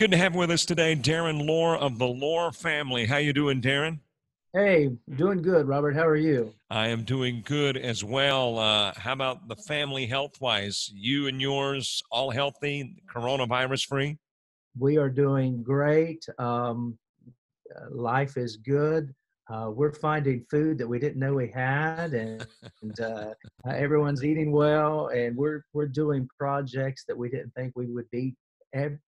Good to have with us today, Darren Lore of the Lore family. How you doing, Darren? Hey, doing good, Robert. How are you? I am doing good as well. How about the family health-wise? You and yours all healthy, coronavirus free? We are doing great. Life is good. We're finding food that we didn't know we had, and everyone's eating well. And we're doing projects that we didn't think we would be ab-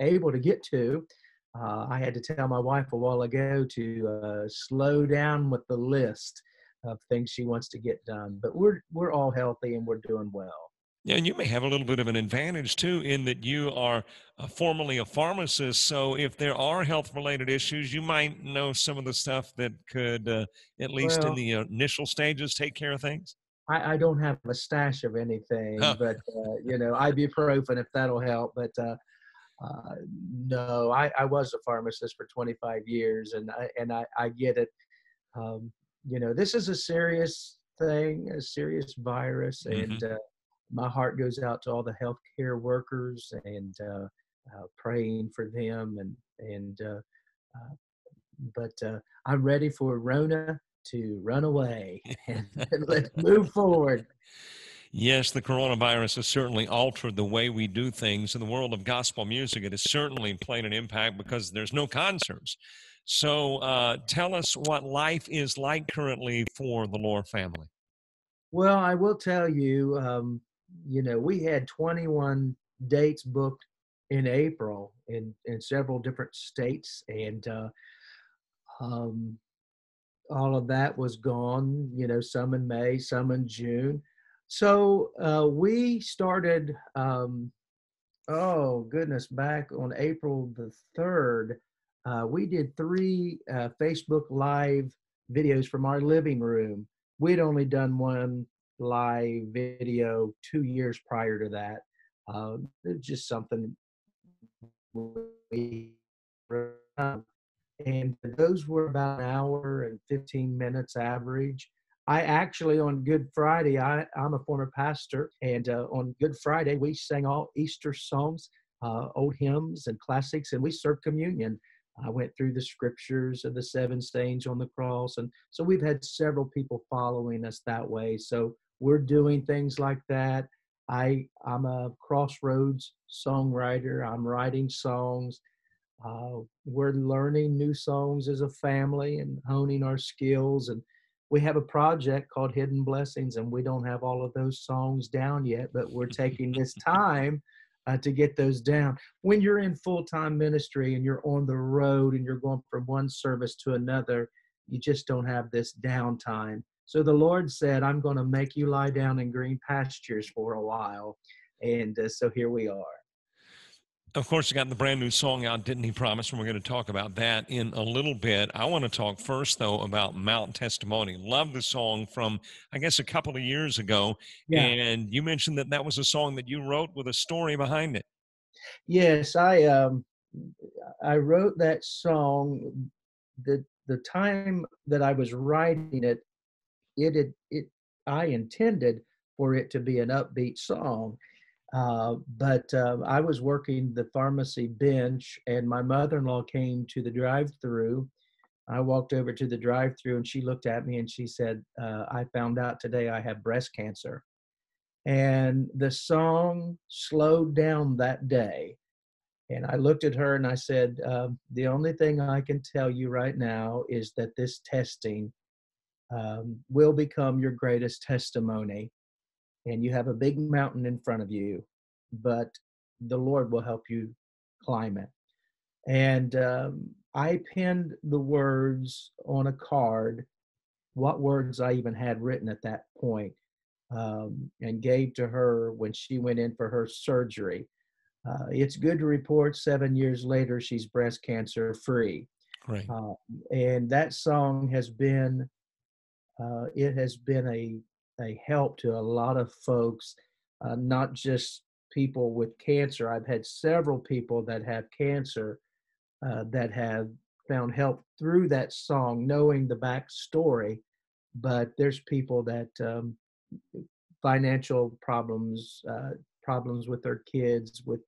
able to get to. I had to tell my wife a while ago to slow down with the list of things she wants to get done. But we're all healthy and we're doing well. Yeah, and you may have a little bit of an advantage too, in that you are formerly a pharmacist. So if there are health-related issues, you might know some of the stuff that could, at least in Well, the initial stages, take care of things. I don't have a stash of anything, but ibuprofen if that'll help. But uh, no, I was a pharmacist for 25 years, and I get it. Um, this is a serious thing, a serious virus, Hmm. and my heart goes out to all the healthcare workers and praying for them, uh, but I'm ready for Rona to run away and let's move forward. Yes, the coronavirus has certainly altered the way we do things. In the world of gospel music, it has certainly played an impact because there's no concerts. So tell us what life is like currently for the Lore family. Well, I will tell you, we had 21 dates booked in April in several different states, and um, all of that was gone, some in May, some in June. So we started, oh goodness, back on April the 3rd, we did three Facebook Live videos from our living room. We'd only done one live video 2 years prior to that. It was just something we and those were about an hour and 15 minutes average. I actually, on Good Friday, I'm a former pastor, and on Good Friday, we sang all Easter songs, old hymns and classics, and we served communion. I went through the scriptures of the seven sayings on the cross, and so we've had several people following us that way. So we're doing things like that. I'm a crossroads songwriter. I'm writing songs. We're learning new songs as a family and honing our skills. And we have a project called Hidden Blessings, and we don't have all of those songs down yet, but we're taking this time to get those down. When you're in full time ministry and you're on the road and you're going from one service to another, you just don't have this downtime. So the Lord said, I'm going to make you lie down in green pastures for a while. And so here we are. Of course, you got the brand new song out, Didn't He Promise? And we're going to talk about that in a little bit. I want to talk first, though, about Mount Testimony. Love the song from, I guess, a couple of years ago. Yeah. And you mentioned that that was a song that you wrote with a story behind it. Yes, I wrote that song. The time that I was writing it, it I intended for it to be an upbeat song, but I was working the pharmacy bench, and my mother-in-law came to the drive-through. I walked over to the drive-through, and she looked at me and she said, "I found out today I have breast cancer." And the song slowed down that day. And I looked at her and I said, the only thing I can tell you right now is that this testing will become your greatest testimony. And you have a big mountain in front of you, but the Lord will help you climb it. And I pinned the words on a card, what words I even had written at that point, and gave to her when she went in for her surgery. It's good to report 7 years later, she's breast cancer free. Great. Uh, and that song has been, it has been a help to a lot of folks, not just people with cancer. I've had several people that have cancer that have found help through that song, knowing the backstory. But there's people that financial problems problems with their kids, with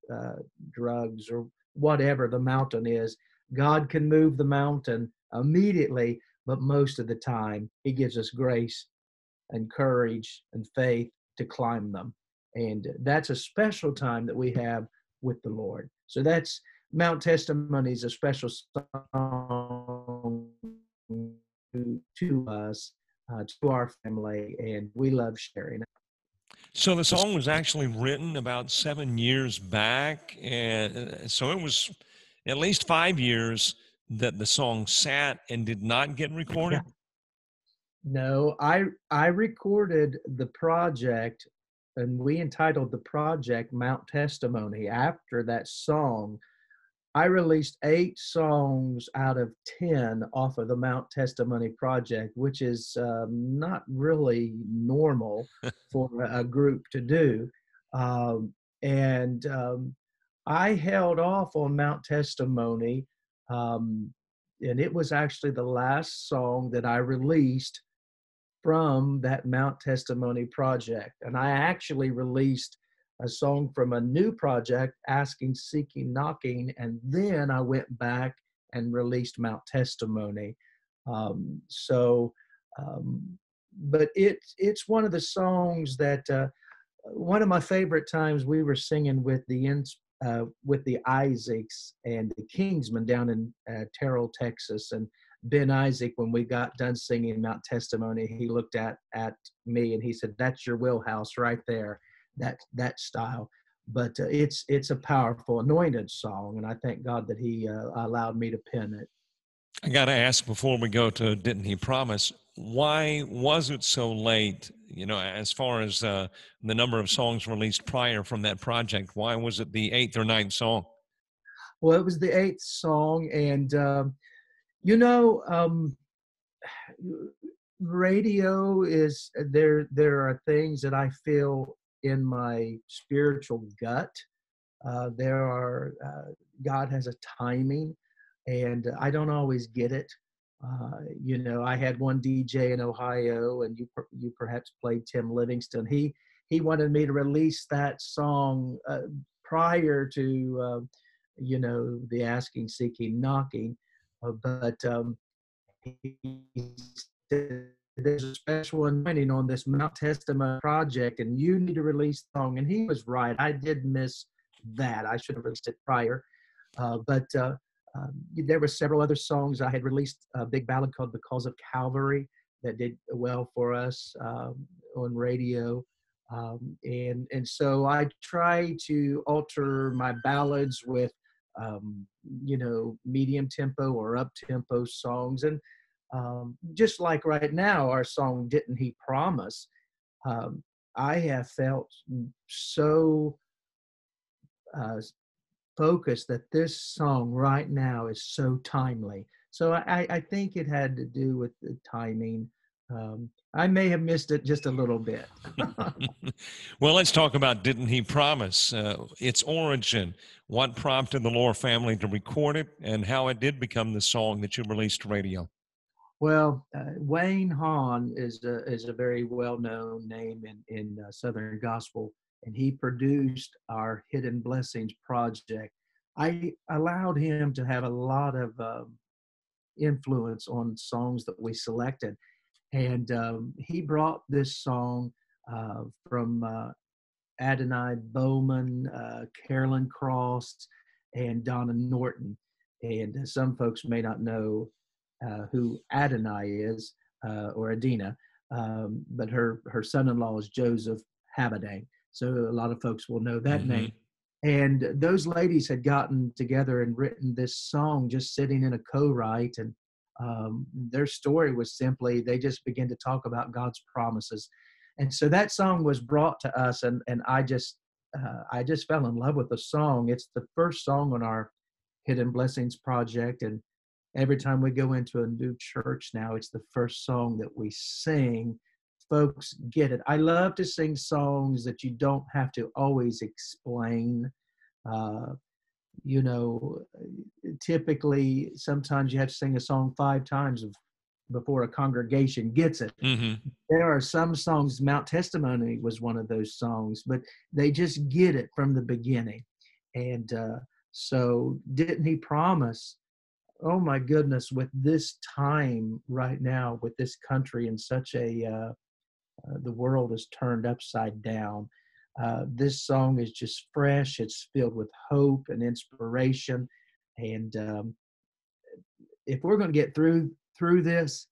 drugs, or whatever the mountain is. God can move the mountain immediately, but most of the time, He gives us grace and courage and faith to climb them. And that's a special time that we have with the Lord. So that's Mount Testimony is a special song to us, to our family, and we love sharing it. So the song was actually written about 7 years back, and so it was at least 5 years that the song sat and did not get Yeah. recorded. No, I recorded the project, and we entitled the project Mount Testimony after that song. I released 8 songs out of 10 off of the Mount Testimony project, which is not really normal for a group to do. Um, and I held off on Mount Testimony, um, and it was actually the last song that I released from that Mount Testimony project. And I actually released a song from a new project, Asking, Seeking, Knocking, and then I went back and released Mount Testimony. Um, so, but it's one of the songs that one of my favorite times we were singing with the Isaacs and the Kingsmen down in Terrell, Texas, and Ben Isaac, when we got done singing Mount Testimony, he looked at me and he said, "That's your wheelhouse right there, that style." But it's a powerful, anointed song, and I thank God that He allowed me to pen it. I got to ask before we go to Didn't He Promise, why was it so late? You know, as far as the number of songs released prior from that project, why was it the eighth or ninth song? Well, it was the 8th song, and you know, radio is there. There are things that I feel in my spiritual gut. There are God has a timing, and I don't always get it. You know, I had one DJ in Ohio, and you perhaps played Tim Livingston. He wanted me to release that song prior to you know, the Asking, Seeking, Knocking, but he said, "There's a special anointing on this Mount Testament project, and you need to release the song." And he was right. I did miss that. I should have released it prior. There were several other songs. I had released a big ballad called "Because of Calvary" that did well for us on radio. And so I try to alter my ballads with you know, medium tempo or up tempo songs. And just like right now, our song "Didn't He Promise?" Um, I have felt so uh, focused that this song right now is so timely. So I think it had to do with the timing. I may have missed it just a little bit. Well, let's talk about Didn't He Promise? Its origin, what prompted the Lore family to record it, and how it did become the song that you released to radio. Well, Wayne Hahn is a very well known name in Southern gospel, and he produced our Hidden Blessings project. I allowed him to have a lot of influence on songs that we selected, and he brought this song from Adonai Bowman, Carolyn Cross, and Donna Norton. And some folks may not know who Adonai is, or Adina, but her son-in-law is Joseph Hamadang. So a lot of folks will know that Hmm. name. And those ladies had gotten together and written this song just sitting in a co-write. And their story was simply they just began to talk about God's promises. And so that song was brought to us, and I just fell in love with the song. It's the first song on our Hidden Blessings project, and every time we go into a new church now, it's the first song that we sing. Folks get it. I love to sing songs that you don't have to always explain. Uh, you know, typically, sometimes you have to sing a song 5 times before a congregation gets it. Mm-hmm. There are some songs, Mount Testimony was one of those songs, but they just get it from the beginning. And so didn't he promise, oh my goodness, with this time right now, with this country in such the world is turned upside down. This song is just fresh. It's filled with hope and inspiration. And if we're going to get through this,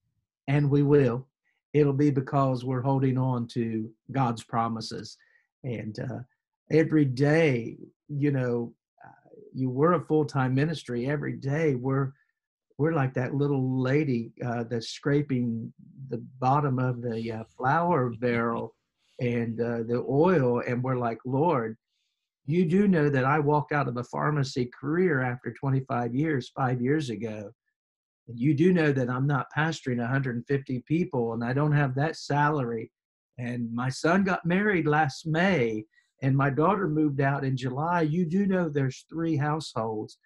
and we will, it'll be because we're holding on to God's promises. And every day, you were a full-time ministry. Every day we're like that little lady that's scraping the bottom of the flour barrel and the oil, and we're like, Lord, you do know that I walked out of a pharmacy career after 25 years, 5 years ago. You do know that I'm not pastoring 150 people and I don't have that salary. And my son got married last May and my daughter moved out in July. You do know there's 3 households,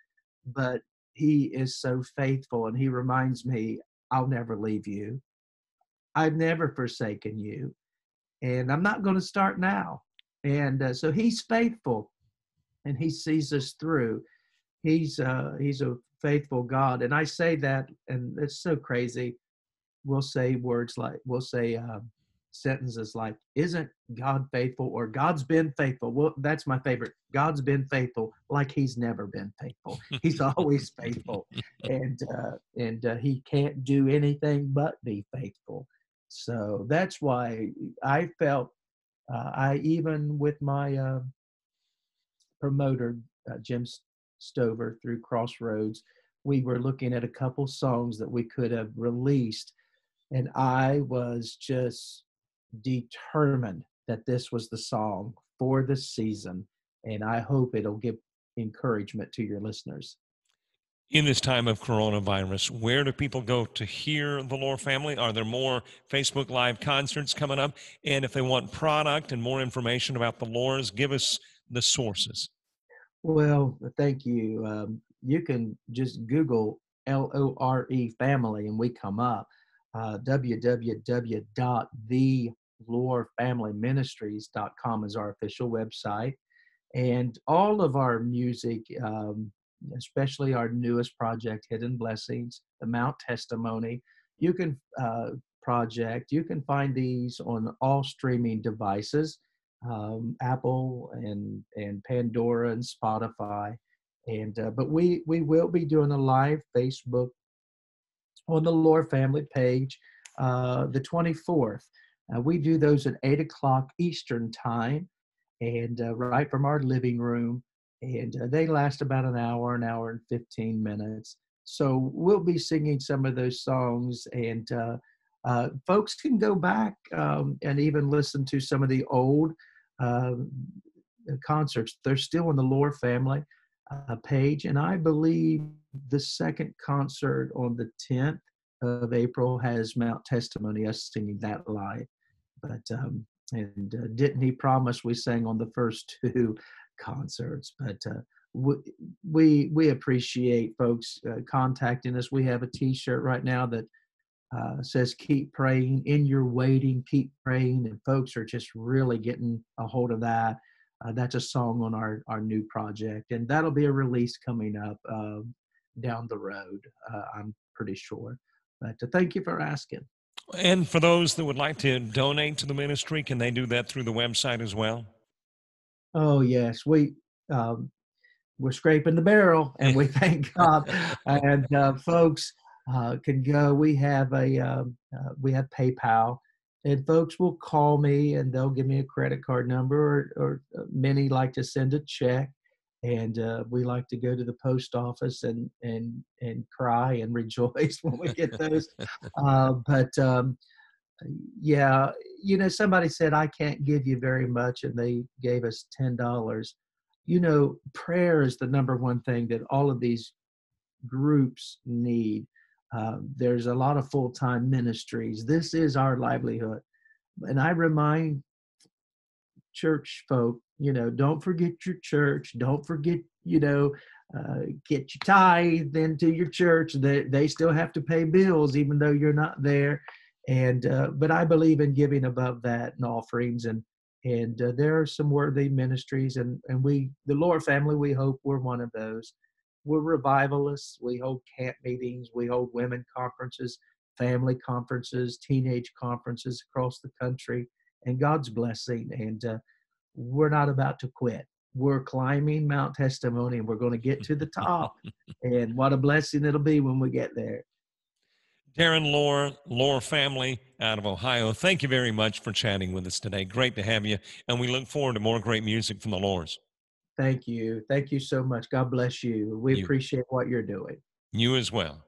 but he is so faithful and he reminds me, I'll never leave you. I've never forsaken you. And I'm not going to start now. And so he's faithful and he sees us through. He's a faithful God. And I say that, and it's so crazy. We'll say sentences like, isn't God faithful? Or God's been faithful. Well, that's my favorite. God's been faithful like he's never been faithful. He's always faithful. And he can't do anything but be faithful. So that's why I felt, I even with my promoter, Jim Stover through Crossroads, we were looking at a couple songs that we could have released. And I was just determined that this was the song for the season. And I hope it'll give encouragement to your listeners. In this time of coronavirus, where do people go to hear the Lore family? Are there more Facebook Live concerts coming up? And if they want product and more information about the Lores, give us the sources. Well, thank you. You can just Google LORE family and we come up. www.thelorefamilyministries.com is our official website. And all of our music, especially our newest project, Hidden Blessings, the Mount Testimony, you can find these on all streaming devices, Apple and Pandora and Spotify. And but we will be doing a live Facebook on the Lore family page the 24th. We do those at 8 o'clock Eastern time, and right from our living room. And they last about an hour and 15 minutes. So we'll be singing some of those songs, and folks can go back and even listen to some of the old concerts. They're still on the Lore family page. And I believe the second concert on the 10th of April has Mount Testimony, us singing that live. But didn't he promise, we sang on the first 2 concerts. But we appreciate folks contacting us. We have a t-shirt right now that says keep praying in your waiting, keep praying, and folks are just really getting a hold of that. That's a song on our new project, and that'll be a release coming up down the road, I'm pretty sure. But thank you for asking. And for those that would like to donate to the ministry, can they do that through the website as well? Oh yes, we're scraping the barrel, and we thank God. And folks can go. We have PayPal, and folks will call me, and they'll give me a credit card number, or many like to send a check, and we like to go to the post office and cry and rejoice when we get those. Yeah, somebody said, I can't give you very much, and they gave us $10. Prayer is the number one thing that all of these groups need. There's a lot of full-time ministries. This is our livelihood. And I remind church folk, don't forget your church. Don't forget, get your tithe into your church. They still have to pay bills even though you're not there. And but I believe in giving above that and offerings, and there are some worthy ministries, and we, the Lore family, we hope we're one of those. We're revivalists. We hold camp meetings. We hold women conferences, family conferences, teenage conferences across the country, and God's blessing. And we're not about to quit. We're climbing Mount Testimony, and we're going to get to the top. And what a blessing it'll be when we get there. Darren Lore, Lore family out of Ohio, thank you very much for chatting with us today. Great to have you, and we look forward to more great music from the Lores. Thank you. Thank you so much. God bless you. We You, appreciate what you're doing. you as well.